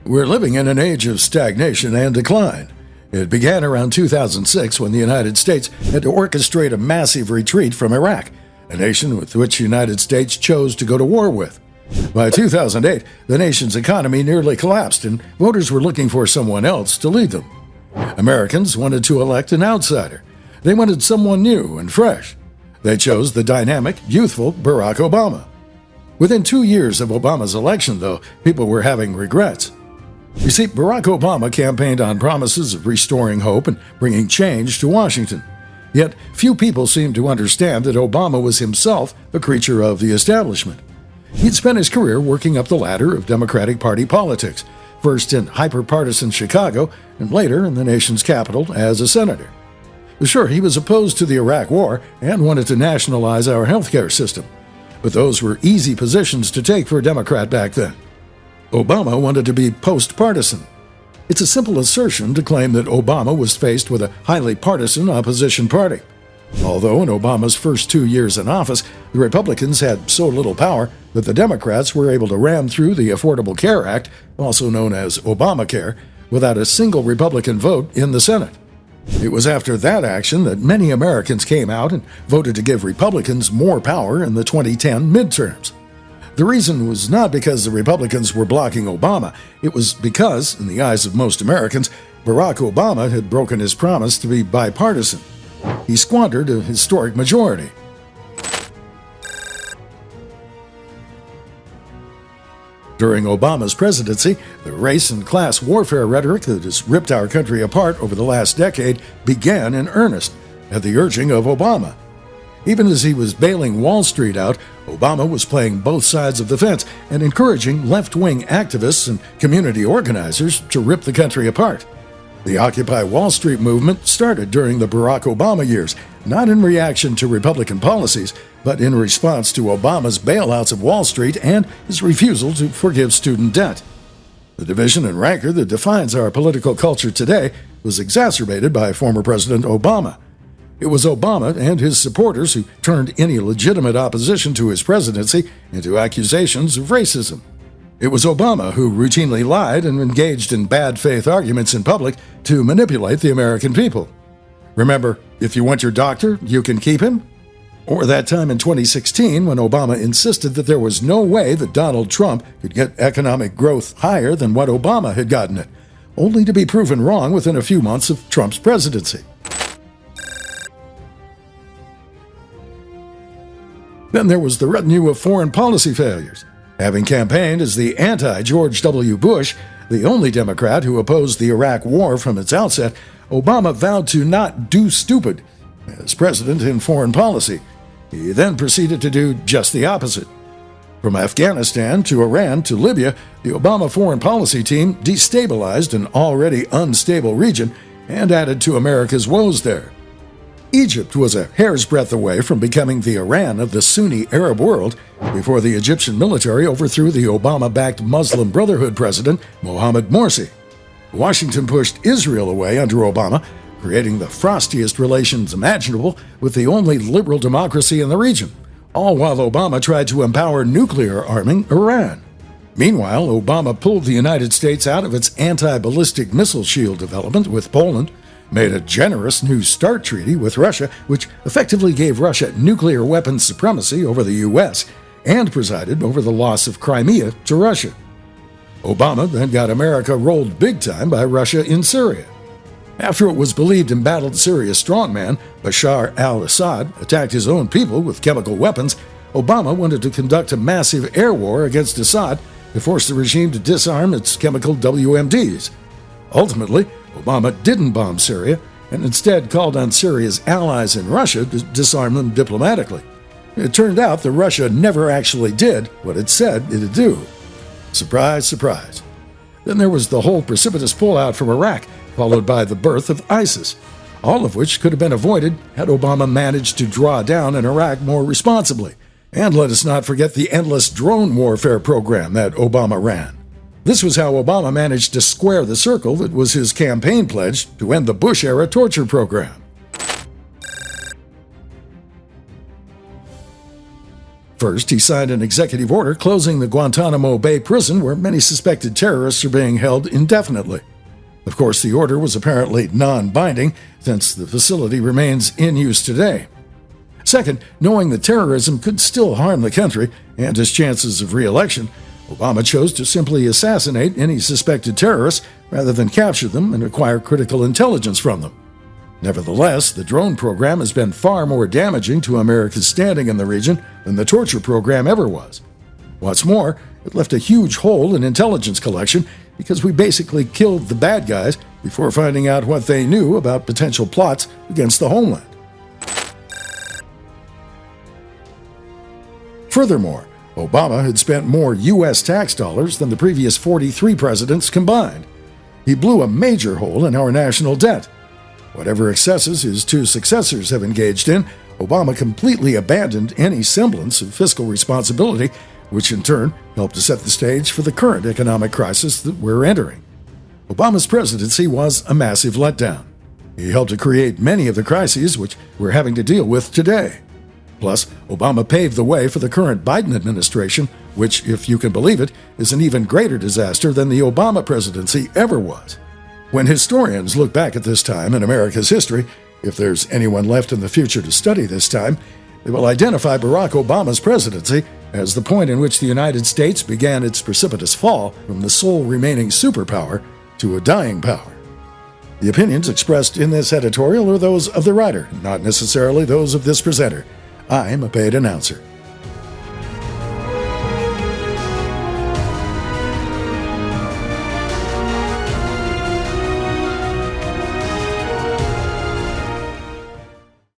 We're living in an age of stagnation and decline. It began around 2006 when the United States had to orchestrate a massive retreat from Iraq, a nation with which the United States chose to go to war with. By 2008, the nation's economy nearly collapsed and voters were looking for someone else to lead them. Americans wanted to elect an outsider. They wanted someone new and fresh. They chose the dynamic, youthful Barack Obama. Within 2 years of Obama's election, though, people were having regrets. You see, Barack Obama campaigned on promises of restoring hope and bringing change to Washington. Yet, few people seemed to understand that Obama was himself a creature of the establishment. He'd spent his career working up the ladder of Democratic Party politics, first in hyper-partisan Chicago and later in the nation's capital as a senator. Sure, he was opposed to the Iraq War and wanted to nationalize our healthcare system, but those were easy positions to take for a Democrat back then. Obama wanted to be post-partisan. It's a simple assertion to claim that Obama was faced with a highly partisan opposition party. Although in Obama's first 2 years in office, the Republicans had so little power that the Democrats were able to ram through the Affordable Care Act, also known as Obamacare, without a single Republican vote in the Senate. It was after that action that many Americans came out and voted to give Republicans more power in the 2010 midterms. The reason was not because the Republicans were blocking Obama. It was because, in the eyes of most Americans, Barack Obama had broken his promise to be bipartisan. He squandered a historic majority. During Obama's presidency, the race and class warfare rhetoric that has ripped our country apart over the last decade began in earnest at the urging of Obama. Even as he was bailing Wall Street out, Obama was playing both sides of the fence and encouraging left-wing activists and community organizers to rip the country apart. The Occupy Wall Street movement started during the Barack Obama years, not in reaction to Republican policies, but in response to Obama's bailouts of Wall Street and his refusal to forgive student debt. The division and rancor that defines our political culture today was exacerbated by former President Obama. It was Obama and his supporters who turned any legitimate opposition to his presidency into accusations of racism. It was Obama who routinely lied and engaged in bad faith arguments in public to manipulate the American people. Remember, if you want your doctor, you can keep him? Or that time in 2016 when Obama insisted that there was no way that Donald Trump could get economic growth higher than what Obama had gotten it, only to be proven wrong within a few months of Trump's presidency. Then there was the retinue of foreign policy failures. Having campaigned as the anti-George W. Bush, the only Democrat who opposed the Iraq War from its outset, Obama vowed to not do stupid as president in foreign policy. He then proceeded to do just the opposite. From Afghanistan to Iran to Libya, the Obama foreign policy team destabilized an already unstable region and added to America's woes there. Egypt was a hair's breadth away from becoming the Iran of the Sunni Arab world before the Egyptian military overthrew the Obama-backed Muslim Brotherhood president, Mohammed Morsi. Washington pushed Israel away under Obama, creating the frostiest relations imaginable with the only liberal democracy in the region, all while Obama tried to empower nuclear arming Iran. Meanwhile, Obama pulled the United States out of its anti-ballistic missile shield development with Poland, made a generous New START treaty with Russia, which effectively gave Russia nuclear weapons supremacy over the U.S., and presided over the loss of Crimea to Russia. Obama then got America rolled big time by Russia in Syria. After it was believed embattled Syria's strongman, Bashar al-Assad, attacked his own people with chemical weapons, Obama wanted to conduct a massive air war against Assad to force the regime to disarm its chemical WMDs. Ultimately, Obama didn't bomb Syria and instead called on Syria's allies in Russia to disarm them diplomatically. It turned out that Russia never actually did what it said it'd do. Surprise, surprise. Then there was the whole precipitous pullout from Iraq, followed by the birth of ISIS, all of which could have been avoided had Obama managed to draw down in Iraq more responsibly. And let us not forget the endless drone warfare program that Obama ran. This was how Obama managed to square the circle that was his campaign pledge to end the Bush-era torture program. First, he signed an executive order closing the Guantanamo Bay prison where many suspected terrorists are being held indefinitely. Of course, the order was apparently non-binding, since the facility remains in use today. Second, knowing that terrorism could still harm the country and his chances of re-election, Obama chose to simply assassinate any suspected terrorists rather than capture them and acquire critical intelligence from them. Nevertheless, the drone program has been far more damaging to America's standing in the region than the torture program ever was. What's more, it left a huge hole in intelligence collection because we basically killed the bad guys before finding out what they knew about potential plots against the homeland. Furthermore, Obama had spent more U.S. tax dollars than the previous 43 presidents combined. He blew a major hole in our national debt. Whatever excesses his two successors have engaged in, Obama completely abandoned any semblance of fiscal responsibility, which in turn helped to set the stage for the current economic crisis that we're entering. Obama's presidency was a massive letdown. He helped to create many of the crises which we're having to deal with today. Plus, Obama paved the way for the current Biden administration, which, if you can believe it, is an even greater disaster than the Obama presidency ever was. When historians look back at this time in America's history, if there's anyone left in the future to study this time, they will identify Barack Obama's presidency as the point in which the United States began its precipitous fall from the sole remaining superpower to a dying power. The opinions expressed in this editorial are those of the writer, not necessarily those of this presenter. I'm a paid announcer.